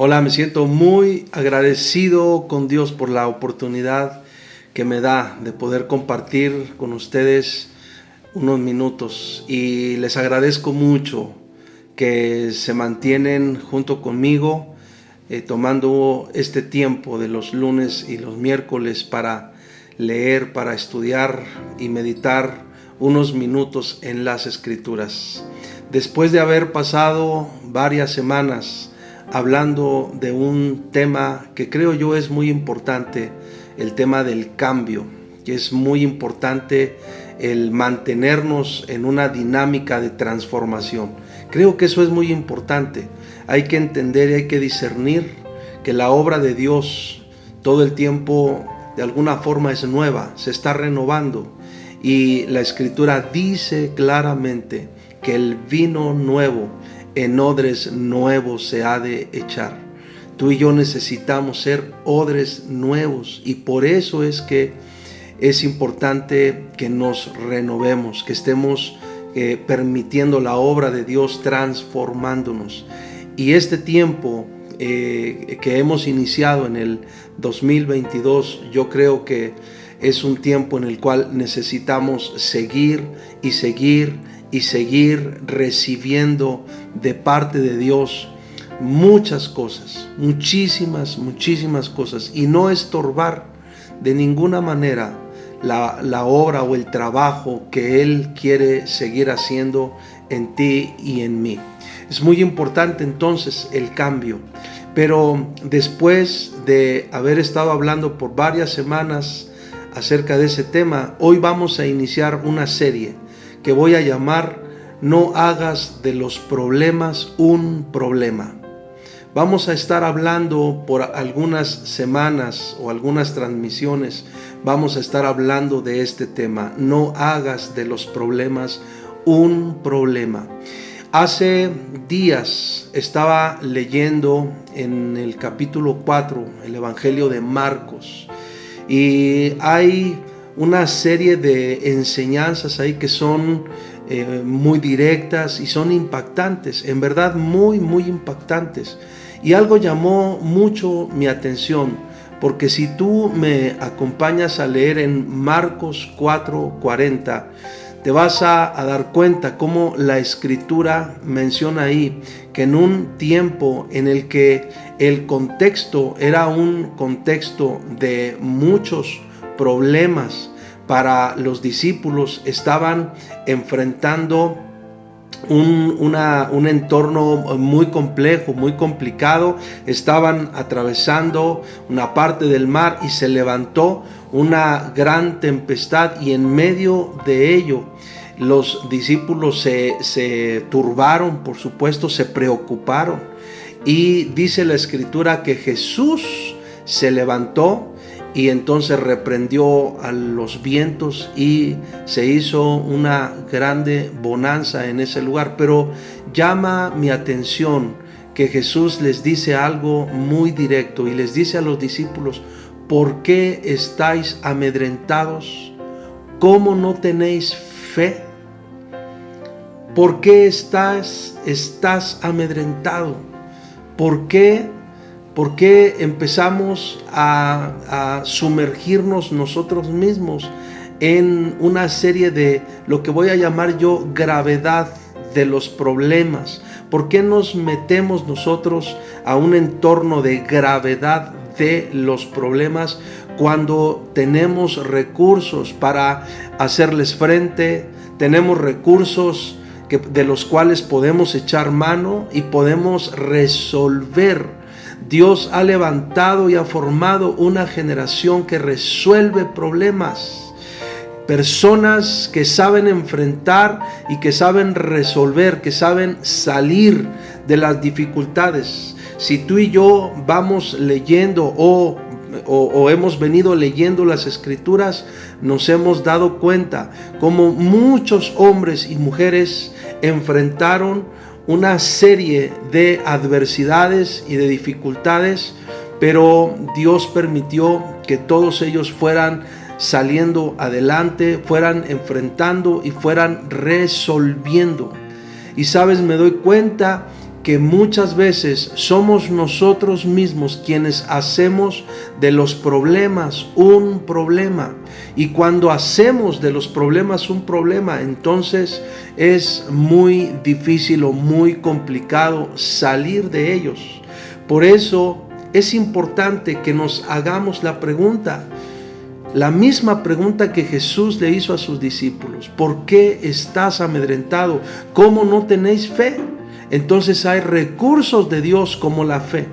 Hola, me siento muy agradecido con Dios por la oportunidad que me da de poder compartir con ustedes unos minutos, y les agradezco mucho que se mantienen junto conmigo tomando este tiempo de los lunes y los miércoles para leer, para estudiar y meditar unos minutos en las Escrituras. Después de haber pasado varias semanas hablando de un tema que creo yo es muy importante, el tema del cambio, que es muy importante el mantenernos en una dinámica de transformación. Creo que eso es muy importante. Hay que entender y hay que discernir que la obra de Dios todo el tiempo de alguna forma es nueva, se está renovando, y la Escritura dice claramente que el vino nuevo en odres nuevos se ha de echar. Tú y yo necesitamos ser odres nuevos, y por eso es que es importante que nos renovemos, que estemos permitiendo la obra de Dios transformándonos. Y este tiempo que hemos iniciado en el 2022, yo creo que es un tiempo en el cual necesitamos seguir y seguir y seguir recibiendo de parte de Dios muchas cosas, muchísimas cosas, y no estorbar de ninguna manera la obra o el trabajo que Él quiere seguir haciendo en ti y en mí. Es muy importante entonces el cambio. Pero después de haber estado hablando por varias semanas acerca de ese tema, hoy vamos a iniciar una serie que voy a llamar "No hagas de los problemas un problema". Vamos a estar hablando por algunas semanas o algunas transmisiones. Vamos a estar hablando de este tema. No hagas de los problemas un problema. Hace días estaba leyendo en el capítulo 4, el Evangelio de Marcos, y hay una serie de enseñanzas ahí que son muy directas y son impactantes, en verdad muy impactantes. Y algo llamó mucho mi atención, porque si tú me acompañas a leer en Marcos 4:40, te vas a dar cuenta cómo la Escritura menciona ahí que en un tiempo en el que el contexto era un contexto de muchos problemas para los discípulos, estaban enfrentando un entorno muy complejo, muy complicado. Estaban atravesando una parte del mar y se levantó una gran tempestad, y en medio de ello los discípulos se turbaron, por supuesto, se preocuparon, y dice la Escritura que Jesús se levantó y entonces reprendió a los vientos y se hizo una grande bonanza en ese lugar. Pero llama mi atención que Jesús les dice algo muy directo y les dice a los discípulos: ¿por qué estáis amedrentados? ¿Cómo no tenéis fe? ¿Por qué estás amedrentado? ¿Por qué empezamos a sumergirnos nosotros mismos en una serie de lo que voy a llamar yo gravedad de los problemas? ¿Por qué nos metemos nosotros a un entorno de gravedad de los problemas cuando tenemos recursos para hacerles frente? Tenemos recursos de los cuales podemos echar mano y podemos resolver. Dios ha levantado y ha formado una generación que resuelve problemas. Personas que saben enfrentar y que saben resolver, que saben salir de las dificultades. Si tú y yo vamos leyendo o hemos venido leyendo las Escrituras, nos hemos dado cuenta cómo muchos hombres y mujeres enfrentaron una serie de adversidades y de dificultades, pero Dios permitió que todos ellos fueran saliendo adelante, fueran enfrentando y fueran resolviendo. Y sabes, me doy cuenta que muchas veces somos nosotros mismos quienes hacemos de los problemas un problema. Y cuando hacemos de los problemas un problema, entonces es muy difícil o muy complicado salir de ellos. Por eso es importante que nos hagamos la pregunta, la misma pregunta que Jesús le hizo a sus discípulos: ¿por qué estás amedrentado? ¿Cómo no tenéis fe? Entonces hay recursos de Dios como la fe.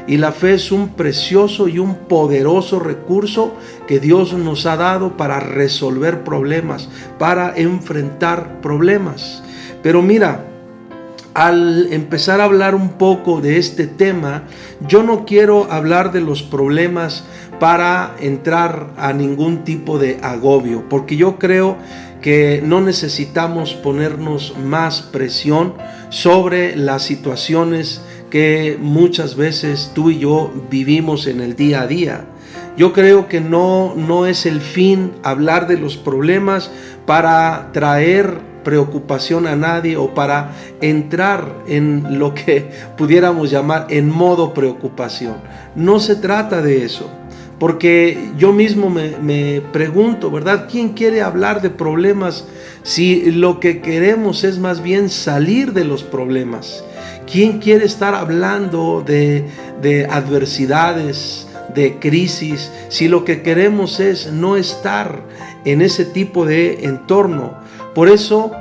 Y la fe es un precioso y un poderoso recurso que Dios nos ha dado para resolver problemas, para enfrentar problemas. Pero mira, al empezar a hablar un poco de este tema, yo no quiero hablar de los problemas para entrar a ningún tipo de agobio, porque yo creo que no necesitamos ponernos más presión sobre las situaciones que muchas veces tú y yo vivimos en el día a día. Yo creo que no es el fin hablar de los problemas para traer preocupación a nadie o para entrar en lo que pudiéramos llamar en modo preocupación. No se trata de eso. Porque yo mismo me pregunto, ¿verdad? ¿Quién quiere hablar de problemas si lo que queremos es más bien salir de los problemas? ¿Quién quiere estar hablando de adversidades, de crisis, si lo que queremos es no estar en ese tipo de entorno? Por eso,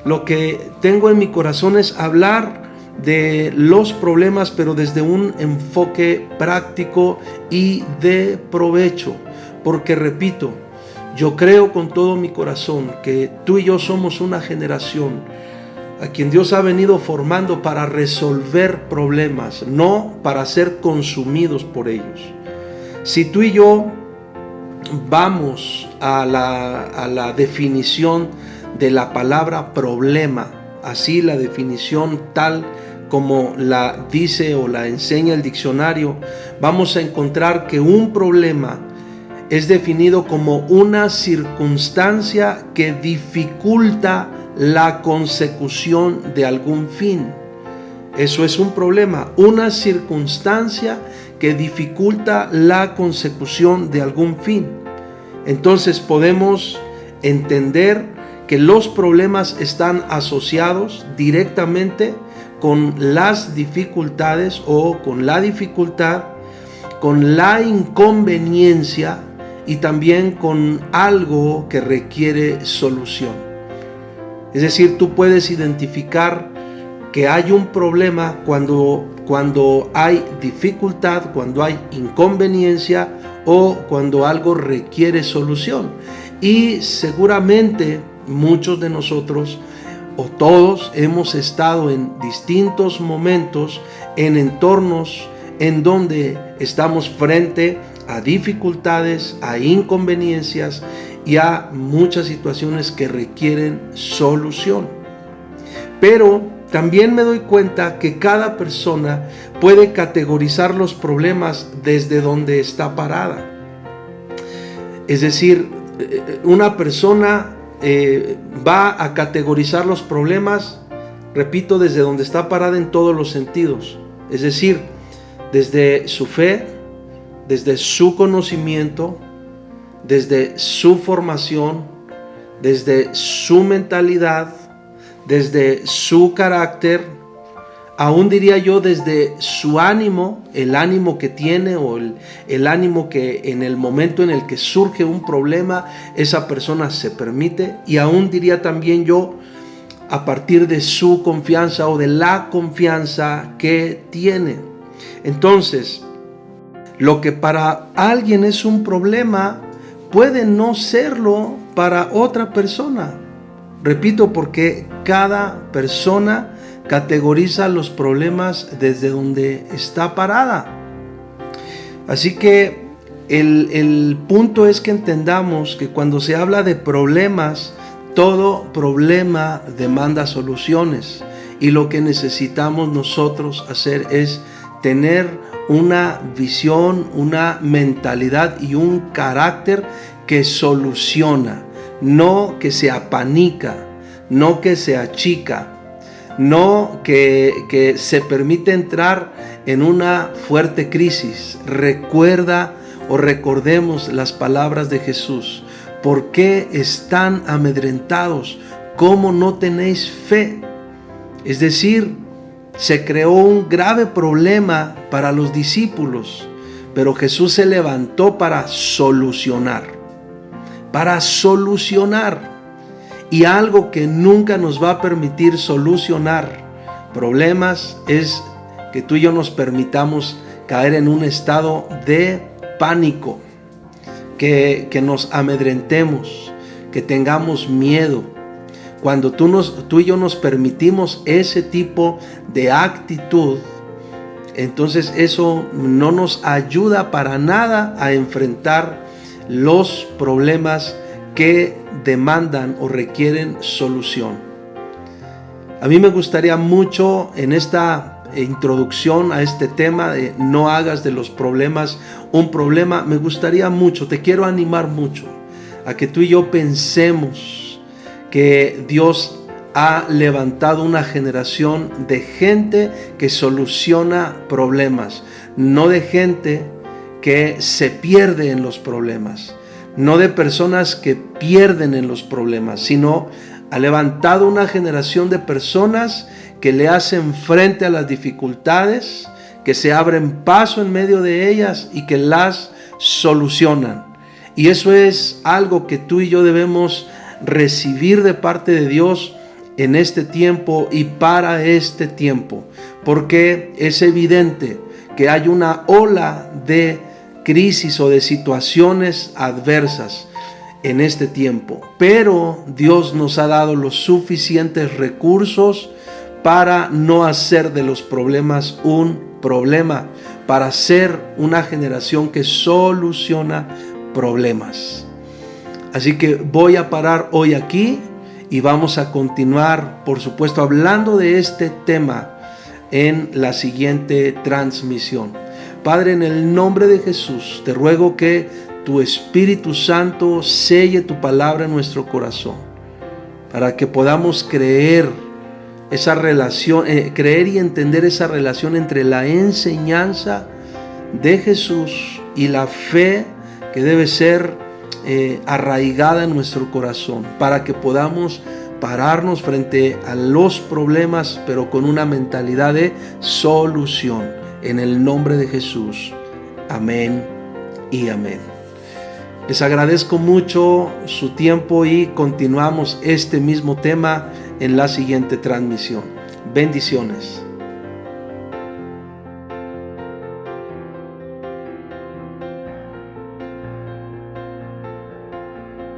lo que tengo en mi corazón es hablar de los problemas, pero desde un enfoque práctico y de provecho, porque repito, yo creo con todo mi corazón que tú y yo somos una generación a quien Dios ha venido formando para resolver problemas, no para ser consumidos por ellos. Si tú y yo vamos a la definición de la palabra problema, así la definición tal como la dice o la enseña el diccionario, vamos a encontrar que un problema es definido como una circunstancia que dificulta la consecución de algún fin. Eso es un problema, una circunstancia que dificulta la consecución de algún fin. Entonces podemos entender que los problemas están asociados directamente con las dificultades o con la dificultad, con la inconveniencia y también con algo que requiere solución. Es decir, tú puedes identificar que hay un problema cuando hay dificultad, cuando hay inconveniencia o cuando algo requiere solución. Y seguramente muchos de nosotros o todos hemos estado en distintos momentos, en entornos en donde estamos frente a dificultades, a inconveniencias y a muchas situaciones que requieren solución. Pero también me doy cuenta que cada persona puede categorizar los problemas desde donde está parada. Es decir, una persona va a categorizar los problemas, repito, desde donde está parada en todos los sentidos. Es decir, desde su fe, desde su conocimiento, desde su formación, desde su mentalidad, desde su carácter, aún diría yo desde su ánimo, el ánimo que tiene o el ánimo que en el momento en el que surge un problema, esa persona se permite, y aún diría también yo a partir de su confianza o de la confianza que tiene. Entonces, lo que para alguien es un problema puede no serlo para otra persona. Repito, porque cada persona categoriza los problemas desde donde está parada. Así que el punto es que entendamos que cuando se habla de problemas, todo problema demanda soluciones, y lo que necesitamos nosotros hacer es tener una visión, una mentalidad y un carácter que soluciona, no que se apanica, no que se achica, no que se permite entrar en una fuerte crisis. Recuerda o recordemos las palabras de Jesús. ¿Por qué están amedrentados? ¿Cómo no tenéis fe? Es decir, se creó un grave problema para los discípulos, pero Jesús se levantó para solucionar. Y algo que nunca nos va a permitir solucionar problemas es que tú y yo nos permitamos caer en un estado de pánico, que nos amedrentemos, que tengamos miedo. Cuando tú y yo nos permitimos ese tipo de actitud, entonces eso no nos ayuda para nada a enfrentar los problemas que demandan o requieren solución. A mí me gustaría mucho en esta introducción a este tema de no hagas de los problemas un problema, me gustaría mucho, te quiero animar mucho a que tú y yo pensemos que Dios ha levantado una generación de gente que soluciona problemas, no de gente que se pierde en los problemas, no de personas que pierden en los problemas, sino ha levantado una generación de personas que le hacen frente a las dificultades, que se abren paso en medio de ellas y que las solucionan. Y eso es algo que tú y yo debemos recibir de parte de Dios en este tiempo y para este tiempo, porque es evidente que hay una ola de crisis o de situaciones adversas. en este tiempo, pero Dios nos ha dado los suficientes recursos para no hacer de los problemas un problema, para ser una generación que soluciona problemas. Así que voy a parar hoy aquí y vamos a continuar, por supuesto, hablando de este tema en la siguiente transmisión. Padre, en el nombre de Jesús, te ruego que tu Espíritu Santo selle tu palabra en nuestro corazón, para que podamos creer esa relación, creer y entender esa relación entre la enseñanza de Jesús y la fe que debe ser arraigada en nuestro corazón, para que podamos pararnos frente a los problemas, pero con una mentalidad de solución. En el nombre de Jesús. Amén y amén. Les agradezco mucho su tiempo y continuamos este mismo tema en la siguiente transmisión. Bendiciones.